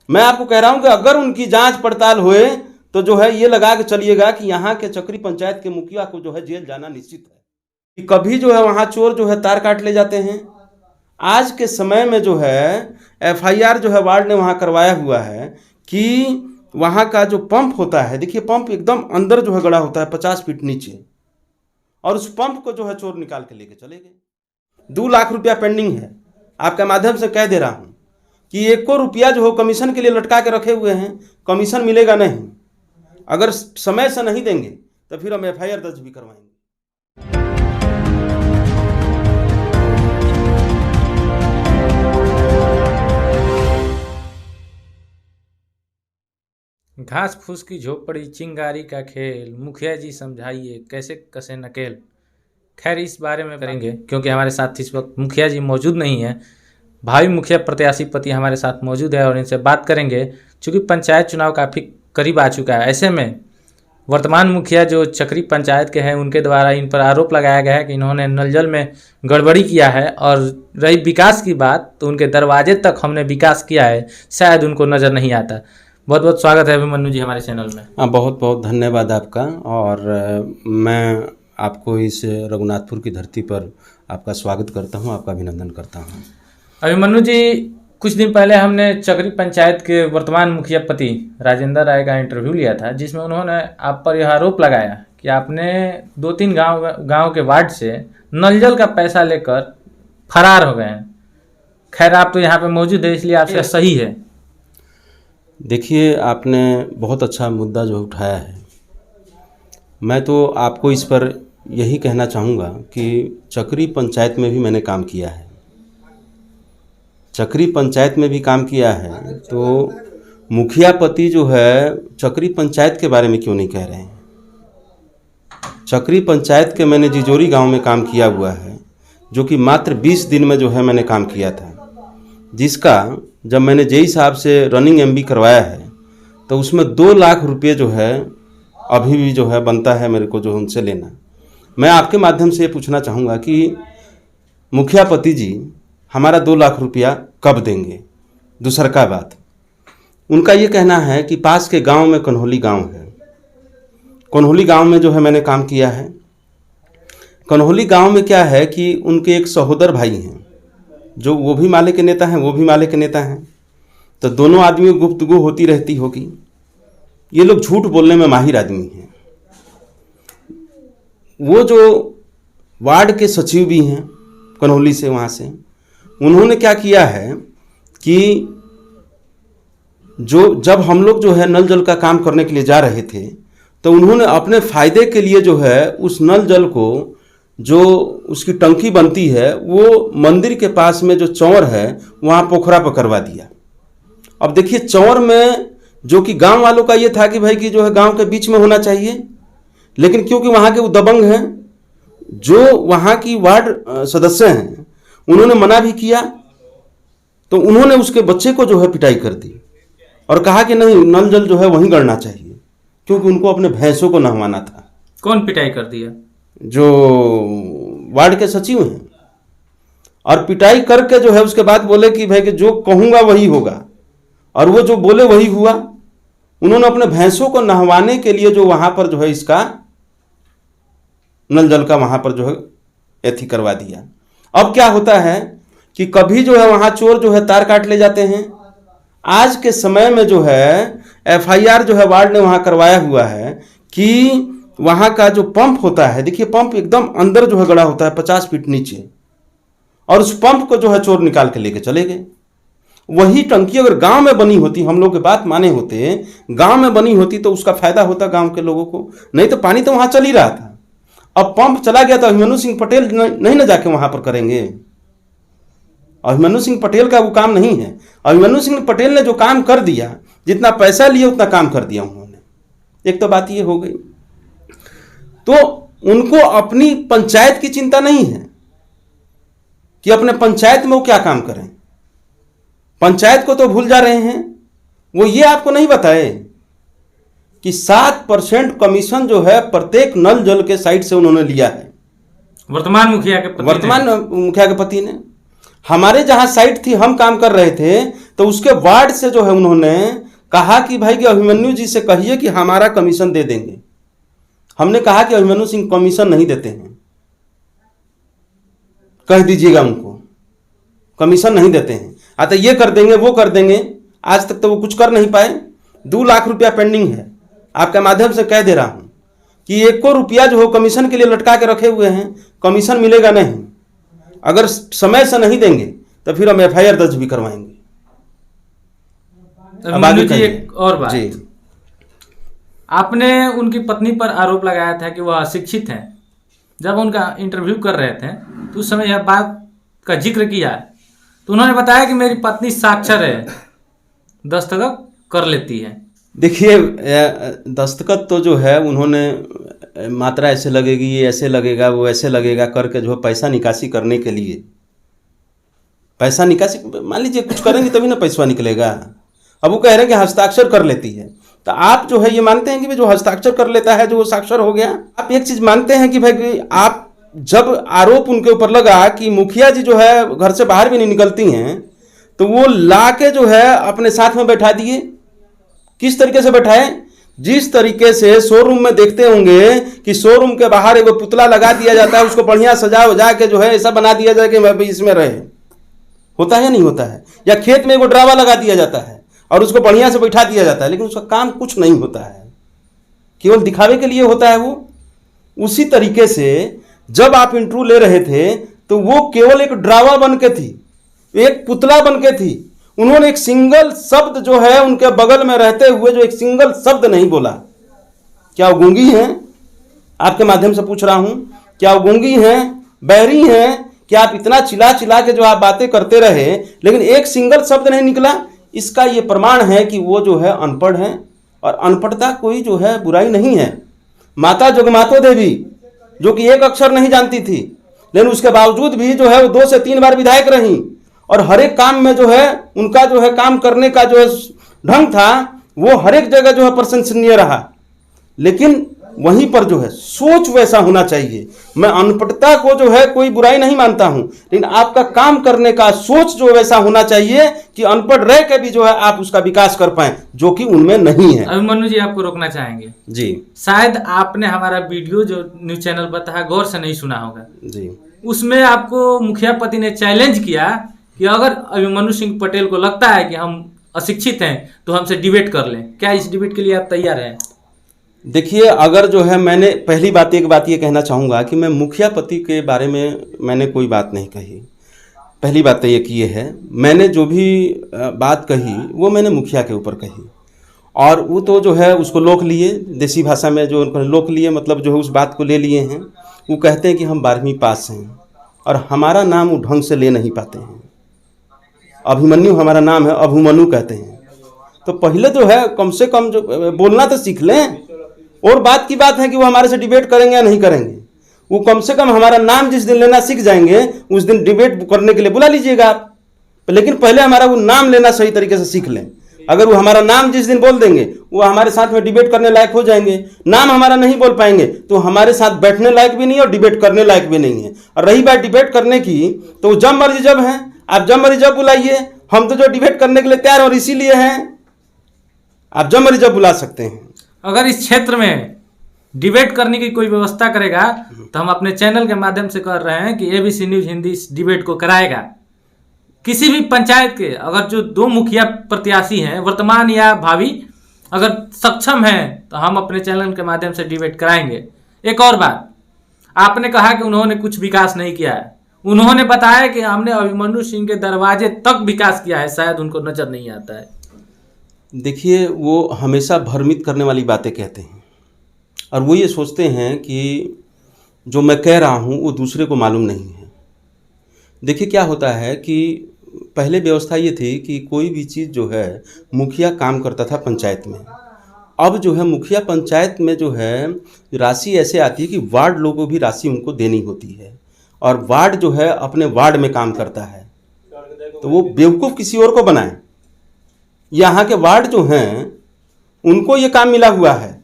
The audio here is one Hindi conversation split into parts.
मैं आपको कह रहा हूं कि अगर उनकी जांच पड़ताल हुए तो जो है ये लगा के चलिएगा कि यहाँ के चक्री पंचायत के मुखिया को जो है जेल जाना निश्चित है। कि कभी जो है वहाँ चोर जो है तार काट ले जाते हैं। आज के समय में जो है एफआईआर जो है वार्ड ने वहाँ करवाया हुआ है कि वहाँ का जो पंप होता है, देखिए पंप एकदम अंदर जो है गड़ा होता है 50 फीट नीचे, और उस पंप को जो है चोर निकाल के लेके चले गए। 2 लाख रुपया पेंडिंग है। आपके माध्यम से कह दे रहा हूँ कि 1 रुपया जो हो कमीशन के लिए लटका के रखे हुए हैं, कमीशन मिलेगा नहीं। अगर समय से नहीं देंगे तो फिर हम एफआईआर दर्ज भी करवाएंगे। घास फूस की झोपड़ी चिंगारी का खेल, मुखिया जी समझाइए कैसे कसे नकेल। खैर इस बारे में करेंगे क्योंकि हमारे साथ इस वक्त मुखिया जी मौजूद नहीं है। भावी मुखिया प्रत्याशी पति हमारे साथ मौजूद है और इनसे बात करेंगे। चूँकि पंचायत चुनाव काफ़ी करीब आ चुका है, ऐसे में वर्तमान मुखिया जो चक्री पंचायत के हैं उनके द्वारा इन पर आरोप लगाया गया है कि इन्होंने नल जल में गड़बड़ी किया है। और रही विकास की बात तो उनके दरवाजे तक हमने विकास किया है, शायद उनको नज़र नहीं आता। बहुत बहुत स्वागत है अभिमन्यु जी हमारे चैनल में। बहुत बहुत धन्यवाद आपका। और मैं आपको इस रघुनाथपुर की धरती पर आपका स्वागत करता हूं, आपका अभिनंदन करता हूं। अभिमन्यु जी, कुछ दिन पहले हमने चक्री पंचायत के वर्तमान मुखिया पति राजेंद्र राय का इंटरव्यू लिया था, जिसमें उन्होंने आप पर यह आरोप लगाया कि आपने 2-3 गांव के वार्ड से नल जल का पैसा लेकर फरार हो गए हैं। खैर आप तो यहाँ पे मौजूद है इसलिए आपसे सही है। देखिए, आपने बहुत अच्छा मुद्दा जो उठाया है। मैं तो आपको इस पर यही कहना चाहूँगा कि चक्री पंचायत में भी मैंने काम किया है। चक्री पंचायत में भी काम किया है तो मुखिया पति जो है चक्री पंचायत के बारे में क्यों नहीं कह रहे हैं। चक्री पंचायत के मैंने जिजोरी गांव में काम किया हुआ है, जो कि मात्र 20 दिन में जो है मैंने काम किया था, जिसका जब मैंने जेई साहब से रनिंग एमबी करवाया है तो उसमें 2 लाख रुपये जो है अभी भी जो है बनता है मेरे को जो उनसे लेना। मैं आपके माध्यम से ये पूछना चाहूँगा कि मुखिया पति जी हमारा 2 लाख रुपया कब देंगे। दूसरा का बात, उनका ये कहना है कि पास के गांव में कन्होली गांव है, कन्होली गांव में जो है मैंने काम किया है। कन्होली गांव में क्या है कि उनके एक सहोदर भाई हैं, जो वो भी माले के नेता हैं, वो भी माले के नेता हैं, तो दोनों आदमियों गुफ्तगू होती रहती होगी। ये लोग झूठ बोलने में माहिर आदमी हैं। वो जो वार्ड के सचिव भी हैं कन्होली से, वहाँ से उन्होंने क्या किया है कि जब हम लोग जो है नल जल का काम करने के लिए जा रहे थे तो उन्होंने अपने फ़ायदे के लिए जो है उस नल जल को, जो उसकी टंकी बनती है, वो मंदिर के पास में जो चौर है वहाँ पोखरा पर करवा दिया। अब देखिए, चौर में जो कि गांव वालों का ये था कि भाई कि जो है गांव के बीच में होना चाहिए, लेकिन क्योंकि वहाँ के वो दबंग हैं, जो वहाँ की वार्ड सदस्य हैं, उन्होंने मना भी किया, तो उन्होंने उसके बच्चे को जो है पिटाई कर दी और कहा कि नहीं, नल जल जो है वहीं गड़ना चाहिए, क्योंकि उनको अपने भैंसों को नहवाना था। कौन पिटाई कर दिया? जो वार्ड के सचिव हैं। और पिटाई करके जो है उसके बाद बोले कि भाई कि जो कहूँगा वही होगा, और वो जो बोले वही हुआ। उन्होंने अपने भैंसों को नहवाने के लिए जो वहाँ पर जो है इसका नल जल का वहाँ पर जो है एथी करवा दिया। अब क्या होता है कि कभी जो है वहाँ चोर जो है तार काट ले जाते हैं। आज के समय में जो है एफआईआर जो है वार्ड ने वहाँ करवाया हुआ है कि वहाँ का जो पंप होता है, देखिए पंप एकदम अंदर जो है गड़ा होता है 50 फीट नीचे, और उस पंप को जो है चोर निकाल के लेके चले गए। वही टंकी अगर गांव में बनी होती, हम लोग के बात माने होते, गांव में बनी होती तो उसका फायदा होता गांव के लोगों को। नहीं तो पानी तो वहाँ चल ही रहा था। अब पंप चला गया तो अभिमन्यु सिंह पटेल नहीं ना जाके वहाँ पर करेंगे। अभिमन्यु सिंह पटेल का वो काम नहीं है। अभिमन्यु सिंह पटेल ने जो काम कर दिया, जितना पैसा लिए उतना काम कर दिया उन्होंने। एक तो बात ये हो गई। तो उनको अपनी पंचायत की चिंता नहीं है कि अपने पंचायत में वो क्या काम करें। पंचायत को तो भूल जा रहे हैं। वो ये आपको नहीं बताए कि 7% कमीशन जो है प्रत्येक नल जल के साइड से उन्होंने लिया है। वर्तमान मुखिया के पति ने हमारे जहां साइट थी, हम काम कर रहे थे, तो उसके वार्ड से जो है उन्होंने कहा कि भाई कि अभिमन्यु जी से कहिए कि हमारा कमीशन दे देंगे। हमने कहा कि अभिमन्यु सिंह कमीशन नहीं देते हैं, कह दीजिएगा उनको कमीशन नहीं देते हैं। अतः ये कर देंगे वो कर देंगे, आज तक तो वो कुछ कर नहीं पाए। 2 लाख रुपया पेंडिंग है। आपके माध्यम से कह दे रहा हूं कि 1 रुपया जो हो कमीशन के लिए लटका के रखे हुए हैं, कमीशन मिलेगा नहीं। अगर समय से नहीं देंगे तो फिर हम FIR दर्ज भी करवाएंगे। अभिमन्यु जी, एक और बात जी, आपने उनकी पत्नी पर आरोप लगाया था कि वह अशिक्षित हैं। जब उनका इंटरव्यू कर रहे थे तो उस समय यह बात का जिक्र किया तो उन्होंने बताया कि मेरी पत्नी साक्षर है, दस्तखत कर लेती है। देखिए दस्तखत तो जो है उन्होंने मात्रा ऐसे लगेगी, ये ऐसे लगेगा, वो ऐसे लगेगा करके जो है पैसा निकासी करने के लिए, पैसा निकासी मान लीजिए कुछ करेंगे तभी ना पैसा निकलेगा। अब वो कह रहे हैं कि हस्ताक्षर कर लेती है, तो आप जो है ये मानते हैं कि जो हस्ताक्षर कर लेता है जो वो साक्षर हो गया? आप एक चीज मानते हैं कि भाई आप जब आरोप उनके ऊपर लगा कि मुखिया जी जो है घर से बाहर भी नहीं निकलती हैं, तो वो ला के जो है अपने साथ में बैठा दिए। किस तरीके से बैठाए? जिस तरीके से शोरूम में देखते होंगे कि शोरूम के बाहर एक पुतला लगा दिया जाता है, उसको बढ़िया सजा वजा के जो है ऐसा बना दिया जाए कि भाई इसमें रहे, होता है या नहीं होता है? या खेत में एक ड्रावा लगा दिया जाता है और उसको बढ़िया से बैठा दिया जाता है, लेकिन उसका काम कुछ नहीं होता है, केवल दिखावे के लिए होता है वो। उसी तरीके से जब आप इंटरव्यू ले रहे थे तो वो केवल एक ड्रावा बन के थी, एक पुतला बन के थी। उन्होंने एक सिंगल शब्द जो है उनके बगल में रहते हुए जो एक सिंगल शब्द नहीं बोला। क्या वो गूंगी हैं? आपके माध्यम से पूछ रहा हूं, क्या वो गूंगी हैं, बहरी हैं? क्या आप इतना चिल्ला चिल्ला के जो आप बातें करते रहे लेकिन एक सिंगल शब्द नहीं निकला? इसका ये प्रमाण है कि वो जो है अनपढ़ हैं, और अनपढ़ता कोई जो है बुराई नहीं है। माता जगमातो देवी जो कि एक अक्षर नहीं जानती थी, लेकिन उसके बावजूद भी जो है वो 2 से 3 बार विधायक रही, और हर एक काम में जो है उनका जो है काम करने का जो है ढंग था वो हर एक जगह जो है प्रशंसनीय रहा। लेकिन वहीं पर जो है सोच वैसा होना चाहिए। मैं अनपढ़ता को जो है कोई बुराई नहीं मानता हूं, लेकिन आपका काम करने का सोच जो वैसा होना चाहिए कि अनपढ़ रह के भी जो है आप उसका विकास कर पाए, जो कि उनमें नहीं है। अभिमन्यु जी, आपको रोकना चाहेंगे जी। शायद आपने हमारा वीडियो जो न्यूज चैनल पर था गौर से नहीं सुना होगा जी। उसमें आपको मुखिया पति ने चैलेंज किया कि अगर अभिमन्यु सिंह पटेल को लगता है कि हम अशिक्षित हैं तो हमसे डिबेट कर लें। क्या इस डिबेट के लिए आप तैयार हैं? देखिए, अगर जो है मैंने पहली बात एक बात ये कहना चाहूँगा कि मैं मुखिया पति के बारे में मैंने कोई बात नहीं कही। पहली बात तो ये की है, मैंने जो भी बात कही वो मैंने मुखिया के ऊपर कही, और वो तो जो है उसको लोक लिए, देसी भाषा में जो उनको लोक लिए मतलब जो है उस बात को ले लिए हैं। वो कहते हैं कि हम 12वीं पास हैं और हमारा नाम वो ढंग से ले नहीं पाते हैं। अभिमन्यु हमारा नाम है, अभिमन्यु कहते हैं। तो पहले जो है कम से कम जो बोलना तो सीख लें। और बात की बात है कि वो हमारे से डिबेट करेंगे या नहीं करेंगे, वो कम से कम हमारा नाम जिस दिन लेना सीख जाएंगे उस दिन डिबेट करने के लिए बुला लीजिएगा आप। लेकिन पहले हमारा वो नाम लेना सही तरीके से सीख लें। अगर वो हमारा नाम जिस दिन बोल देंगे वो हमारे साथ में डिबेट करने लायक हो जाएंगे। नाम हमारा नहीं बोल पाएंगे तो हमारे साथ बैठने लायक भी नहीं और डिबेट करने लायक भी नहीं है। और रही बात डिबेट करने की, तो जब मर्जी जब है, आप जब मर्जी जब बुलाइए, हम तो जो डिबेट करने के लिए तैयार और इसीलिए हैं, आप जब मर्जी जब बुला सकते हैं। अगर इस क्षेत्र में डिबेट करने की कोई व्यवस्था करेगा तो हम अपने चैनल के माध्यम से कर रहे हैं कि ABC न्यूज हिंदी इस डिबेट को कराएगा। किसी भी पंचायत के अगर जो 2 मुखिया प्रत्याशी हैं वर्तमान या भावी अगर सक्षम हैं तो हम अपने चैनल के माध्यम से डिबेट कराएंगे। एक और बात, आपने कहा कि उन्होंने कुछ विकास नहीं किया है। उन्होंने बताया कि हमने अभिमन्यु सिंह के दरवाजे तक विकास किया है, शायद उनको नजर नहीं आता है। देखिए, वो हमेशा भ्रमित करने वाली बातें कहते हैं और वो ये सोचते हैं कि जो मैं कह रहा हूँ वो दूसरे को मालूम नहीं है। देखिए क्या होता है कि पहले व्यवस्था ये थी कि कोई भी चीज़ जो है मुखिया काम करता था पंचायत में। अब जो है मुखिया पंचायत में जो है राशि ऐसे आती है कि वार्ड लोगों को भी राशि उनको देनी होती है, और वार्ड जो है अपने वार्ड में काम करता है। तो वो बेवकूफ़ किसी और को बनाए। यहाँ के वार्ड जो हैं उनको ये काम मिला हुआ है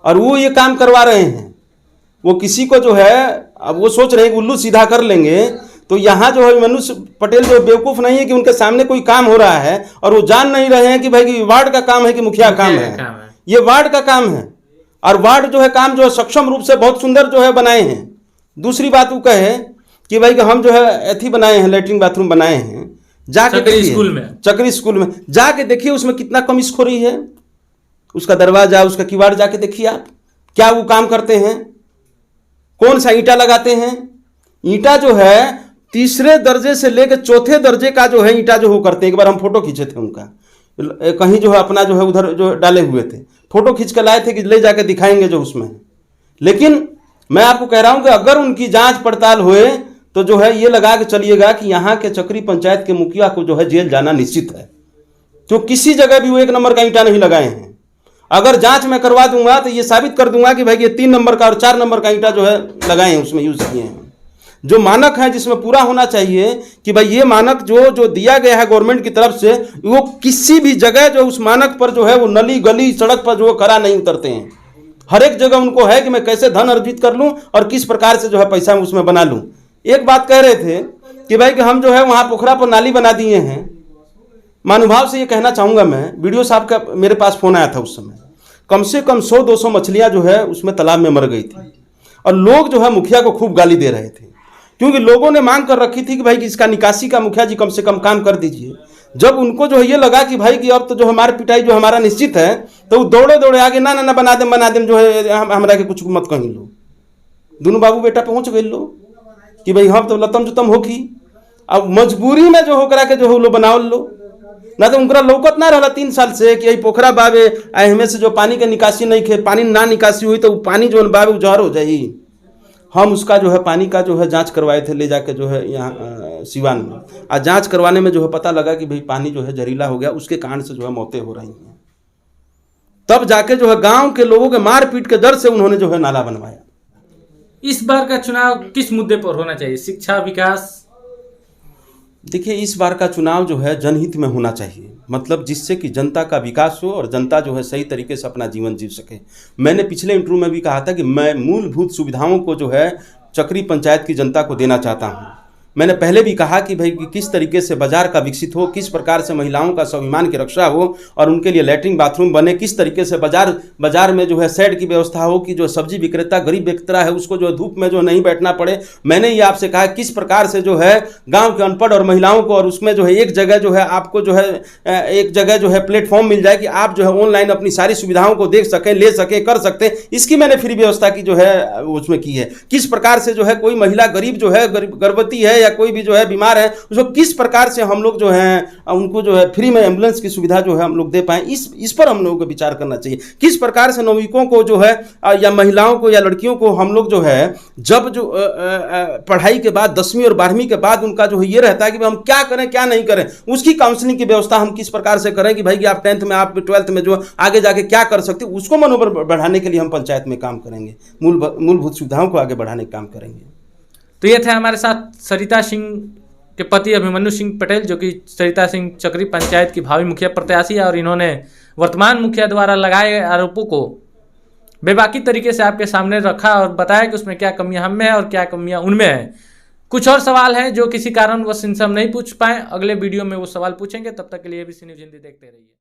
और वो ये काम करवा रहे हैं। वो किसी को जो है अब वो सोच रहे हैं कि उल्लू सीधा कर लेंगे तो यहाँ जो है मनुष्य पटेल जो बेवकूफ़ नहीं है कि उनके सामने कोई काम हो रहा है और वो जान नहीं रहे हैं कि भाई कि वार्ड का काम है कि मुखिया काम है। ये वार्ड का काम है और वार्ड जो है काम जो है सक्षम रूप से बहुत सुंदर जो है बनाए हैं। दूसरी बात वो कहे कि भाई कि हम जो है एथी बनाए हैं, लेटरिन बाथरूम बनाए हैं, जाके देखिए चक्री स्कूल में जाके देखिए उसमें कितना कमिश्खोरी है। उसका दरवाजा, उसका किवाड़ जाके देखिए आप, क्या वो काम करते हैं, कौन सा ईंटा लगाते हैं। ईंटा जो है तीसरे दर्जे से लेकर चौथे दर्जे का जो है ईंटा जो वो करते हैं। एक बार हम फोटो खींचे थे उनका, कहीं जो है अपना जो है उधर जो डाले हुए थे, फोटो खींच कर लाए थे कि ले जाके दिखाएंगे जो उसमें है। लेकिन मैं आपको कह रहा हूं कि अगर उनकी जांच पड़ताल हुए तो जो है ये लगा के चलिएगा कि यहाँ के चक्री पंचायत के मुखिया को जो है जेल जाना निश्चित है। तो किसी जगह भी वो 1 नंबर का ईंटा नहीं लगाए हैं। अगर जांच मैं करवा दूंगा तो ये साबित कर दूंगा कि भाई ये 3 नंबर का और 4 नंबर का ईंटा जो है लगाए हैं, उसमें यूज किए हैं। जो मानक है जिसमें पूरा होना चाहिए कि भाई ये मानक जो दिया गया है गवर्नमेंट की तरफ से, वो किसी भी जगह जो उस मानक पर जो है वो नली गली सड़क पर जो खरा नहीं उतरते हैं। हर एक जगह उनको है कि मैं कैसे धन अर्जित कर लूं और किस प्रकार से जो है पैसा उसमें बना लूं। एक बात कह रहे थे कि भाई कि हम जो है वहां पोखरा पर नाली बना दिए हैं। मानुभाव से ये कहना चाहूंगा मैं, वीडियो साहब का मेरे पास फोन आया था उस समय, कम से कम 100-200 मछलियां जो है उसमें तालाब में मर गई थी और लोग जो है मुखिया को खूब गाली दे रहे थे, क्योंकि लोगों ने मांग कर रखी थी कि भाई कि इसका निकासी का मुखिया जी कम से कम काम कर दीजिए। जब उनको जो है ये लगा कि भाई कि अब तो जो हमारी पिटाई जो हमारा निश्चित है, तो वो दौड़े दौड़े आगे ना बना दें जो है हमारा के कुछ मत कहीं लो। दोनों बाबू बेटा पहुंच गए लो कि भाई हम तो लतम जुतम होगी, अब मजबूरी में जो होकर के जो हो लो बनाओ लो, ना तो उनका लौकत ना रहा 3 साल से कि यही पोखरा बाबे हमें से जो पानी के निकासी नहीं खे, पानी ना निकासी हुई तो पानी जो बाबे जहर हो जाए। हम उसका जो है पानी का जो है जांच करवाए थे ले जाके जो है यहाँ सिवान में, और जांच करवाने में जो है पता लगा कि भाई पानी जो है जहरीला हो गया, उसके कारण से जो है मौतें हो रही हैं। तब जाके जो है गांव के लोगों के मारपीट के डर से उन्होंने जो है नाला बनवाया। इस बार का चुनाव किस मुद्दे पर होना चाहिए? शिक्षा, विकास? देखिए, इस बार का चुनाव जो है जनहित में होना चाहिए, मतलब जिससे कि जनता का विकास हो और जनता जो है सही तरीके से अपना जीवन जी सके। मैंने पिछले इंटरव्यू में भी कहा था कि मैं मूलभूत सुविधाओं को जो है चक्री पंचायत की जनता को देना चाहता हूँ। मैंने पहले भी कहा कि भाई किस तरीके से बाजार का विकसित हो, किस प्रकार से महिलाओं का स्वाभिमान की रक्षा हो और उनके लिए लैट्रिन बाथरूम बने, किस तरीके से बाजार में जो है शेड की व्यवस्था हो कि जो सब्जी विक्रेता गरीब विक्रेता है उसको जो धूप में जो नहीं बैठना पड़े। मैंने ये आपसे कहा किस प्रकार से जो है गाँव के अनपढ़ और महिलाओं को और उसमें जो है एक जगह जो है आपको जो है एक जगह जो है प्लेटफॉर्म मिल जाए कि आप जो है ऑनलाइन अपनी सारी सुविधाओं को देख सकें, ले सकें, कर सकते हैं। इसकी मैंने फ्री व्यवस्था की जो है उसमें की है। किस प्रकार से जो है कोई महिला गरीब जो है गर्भवती है या कोई भी जो है बीमार है उसको किस प्रकार से हम लोग जो है उनको जो है फ्री में एम्बुलेंस की सुविधा जो है हम लोग दे पाएं, इस पर हम लोगों को विचार करना चाहिए। किस प्रकार से नवयुवकों को जो है या महिलाओं को या लड़कियों को हम लोग जो है जब जो पढ़ाई के बाद 10वीं और 12वीं के बाद उनका जो है ये रहता है कि हम क्या करें क्या नहीं करें, उसकी काउंसलिंग की व्यवस्था हम किस प्रकार से करें कि भाई कि आप 10th में आप 12th में जो आगे जाके क्या कर सकते, उसको मनोबल बढ़ाने के लिए हम पंचायत में काम करेंगे, मूलभूत सुविधाओं को आगे बढ़ाने का काम करेंगे। तो ये थे हमारे साथ सरिता सिंह के पति अभिमन्यु सिंह पटेल, जो कि सरिता सिंह चक्री पंचायत की भावी मुखिया प्रत्याशी है और इन्होंने वर्तमान मुखिया द्वारा लगाए गए आरोपों को बेबाकी तरीके से आपके सामने रखा और बताया कि उसमें क्या कमियां हम में है और क्या कमियां उनमें है। कुछ और सवाल हैं जो किसी कारणवश इनसे हम नहीं पूछ पाए, अगले वीडियो में वो सवाल पूछेंगे। तब तक के लिए ABC न्यूज़ हिंदी देखते रहिए।